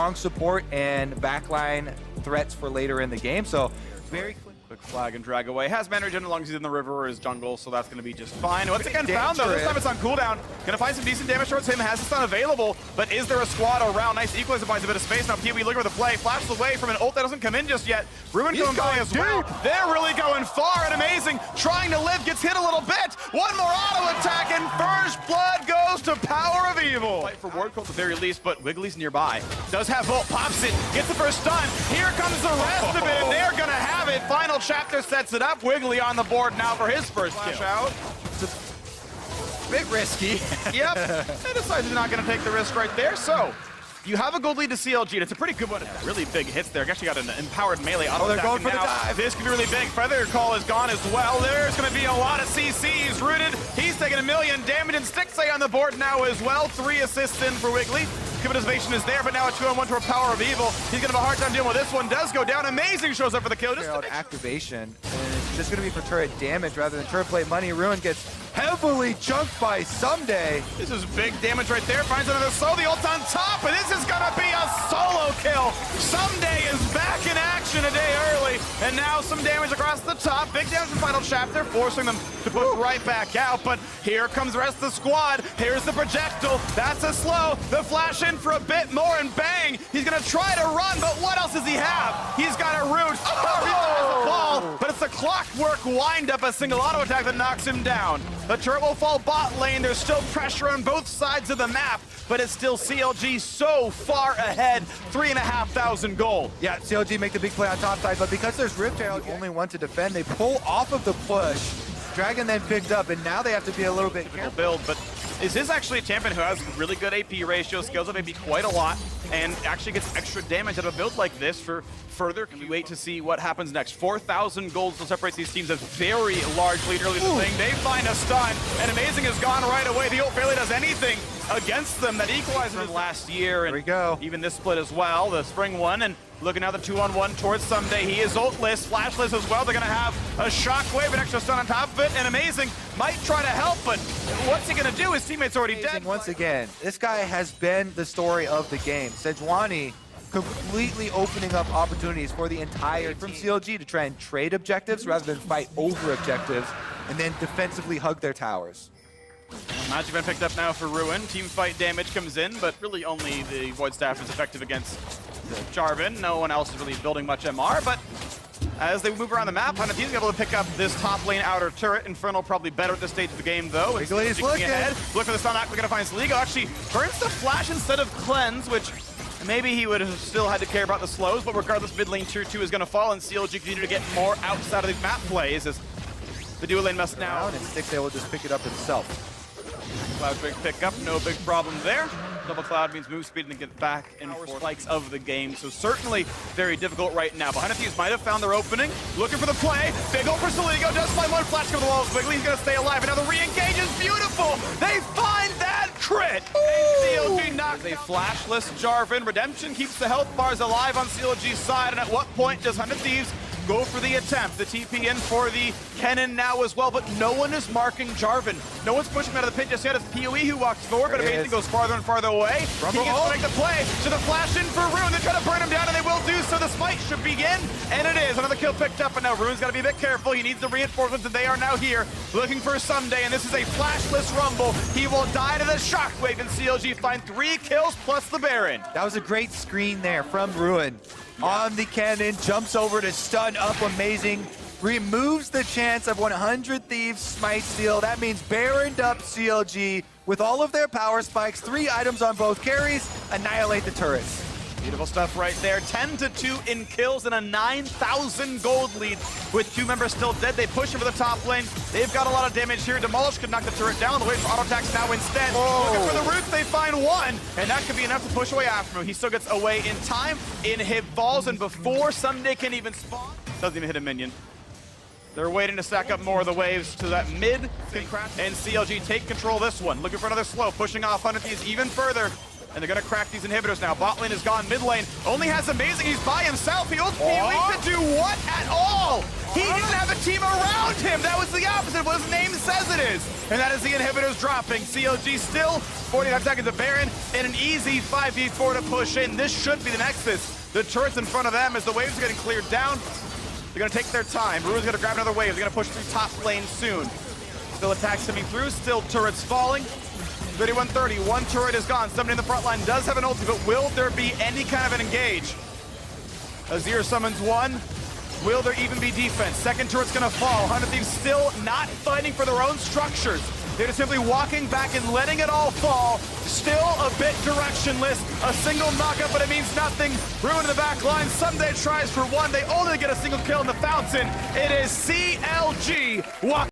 strong support and backline threats for later in the game. So very quick flag and drag away. Has mana regen as long as he's in the river or his jungle, so that's going to be just fine. Once again, found though. This time it's on cooldown. Gonna find some decent damage towards him. Has the stun available, but is there a squad around? Nice equalizer, buys a bit of space. Now PoE looking for the play. Flashes away from an ult that doesn't come in just yet. Ruin going by as well. They're really going far and amazing. Trying to live, gets hit a little bit. One more auto attack, and first blood goes to Power of Evil. Fight for Ward Cult at the very least, but Wiggly's nearby. Does have Volt, pops it, gets the first stun. Here comes the rest of it, and they're gonna have it. Final chapter sets it up. Wiggly on the board now for his first kill. Out. It's a bit risky. Yep. They decided they're not going to take the risk right there. So you have a gold lead to CLG, and it's a pretty good one. Really big hits there. Actually got an empowered melee auto attack. They're going for the dive. This could be really big. Feather Call is gone as well. There's going to be a lot of CCs rooted. He's taking 1 million damage, and Stixay on the board now as well. 3 assists in for Wiggly. Motivation is there, but now a 2-on-1 to a Power of Evil. He's gonna have a hard time dealing with this one. Does go down. Amazing shows up for the kill. Just activation, and it's just gonna be for turret damage rather than turret play money. Ruin gets heavily chunked by Someday. This is big damage right there. Finds another slow. The ult on top, and this is gonna be a solo kill. Someday is back in action a day early, and now some damage across the top. Big damage in final chapter, forcing them to push right back out. But here comes the rest of the squad. Here's the projectile. That's a slow. The flash in for a bit more, and bang! He's gonna try to run, but what else does he have? He's got a root. Oh! Ball, but it's a clockwork wind-up, a single auto attack that knocks him down. The turret will fall bot lane. There's still pressure on both sides of the map, but it's still CLG so far ahead. 3,500 gold. Yeah, CLG make the big play on top side, but because there's Riptail, only one to defend, they pull off of the push. Dragon then picked up, and now they have to be a little bit careful. Build, but is this actually a champion who has really good AP ratio, scales up AP quite a lot, and actually gets extra damage out of a build like this for further? Can we wait to see what happens next? 4,000 gold still separates these teams. A very large lead early in the thing. They find a stun, and Amazing is gone right away. The ult barely does anything against them. That equalized from last year, and there we go. Even this split as well, the Spring one, and looking now the 2-on-1 towards Someday. He is ultless, flashless as well. They're gonna have a shockwave, an extra stun on top of it, and Amazing might try to help, but what's he gonna do? His teammate's already dead. Once again, this guy has been the story of the game. Sejuani completely opening up opportunities for the entire from CLG to try and trade objectives rather than fight over objectives, and then defensively hug their towers. Magic been picked up now for Ruin. Team fight damage comes in, but really only the Void Staff is effective against Jarvan. No one else is really building much MR, but as they move around the map, Thieves is able to pick up this top lane outer turret. Infernal probably better at this stage of the game, though. Wiggly's looking ahead. Look for the stun. We're gonna find Sligo. Actually burns the flash instead of cleanse, which maybe he would have still had to care about the slows, but regardless, mid lane tier 2 is gonna fall, and CLG continue to get more outside of these map plays as the dual lane must now. And Stixay will just pick it up himself. Cloud big pick up, no big problem there. Double Cloud means move speed and get back in for spikes of the game, so certainly very difficult right now. But Thieves might have found their opening, looking for the play. Big ult for Saligo, does find one flash over the wall. Wiggly, he's gonna stay alive, and now the re-engage is beautiful. They find that crit. CLG knocks a flashless Jarvan. Redemption keeps the health bars alive on CLG's side, and at what point does Thieves go for the attempt? The TP in for the Kennen now as well, but no one is marking Jarvan. No one's pushing him out of the pit just yet. It's PoE who walks forward, but Amazing goes farther and farther away. He gets to make the play, so the flash in for Ruin. They try to burn him down, and they will do so. The spike should begin, and it is. Another kill picked up, and now Ruin's got to be a bit careful. He needs the reinforcements, and they are now here, looking for Someday, and this is a flashless Rumble. He will die to the shockwave, and CLG find 3 kills plus the Baron. That was a great screen there from Ruin. On the cannon, jumps over to stun up Amazing, removes the chance of 100 Thieves smite steal. That means Baroned up CLG with all of their power spikes, 3 items on both carries, annihilate the turrets. Beautiful stuff right there. 10-2 in kills and a 9,000 gold lead with 2 members still dead. They push over the top lane. They've got a lot of damage here. Demolish could knock the turret down. The way for auto attacks now instead. Looking for the roots, they find one, and that could be enough to push away after him. He still gets away in time. Inhib falls, and before Someday can even spawn, doesn't even hit a minion. They're waiting to stack up more of the waves to that mid, and CLG take control of this one. Looking for another slow, pushing off Thieves even further. And they're gonna crack these inhibitors now. Bot lane is gone, mid lane only has Amazing. He's by himself. He ults PoE to do what at all? He didn't have a team around him. That was the opposite of what his name says it is. And that is the inhibitors dropping. CLG still 45 seconds of Baron and an easy 5v4 to push in. This should be the Nexus. The turrets in front of them as the waves are getting cleared down. They're going to take their time. Ruin's going to grab another wave. They're going to push through top lane soon. Still attacks coming through. Still turrets falling. 31-30. One turret is gone. Somebody in the front line does have an ulti, but will there be any kind of an engage? Azir summons one. Will there even be defense? Second turret's going to fall. 100 Thieves still not fighting for their own structures. They're just simply walking back and letting it all fall. Still a bit directionless. A single knockup, but it means nothing. Ruin in the back line. Someday tries for one. They only get a single kill in the fountain. It is CLG walking.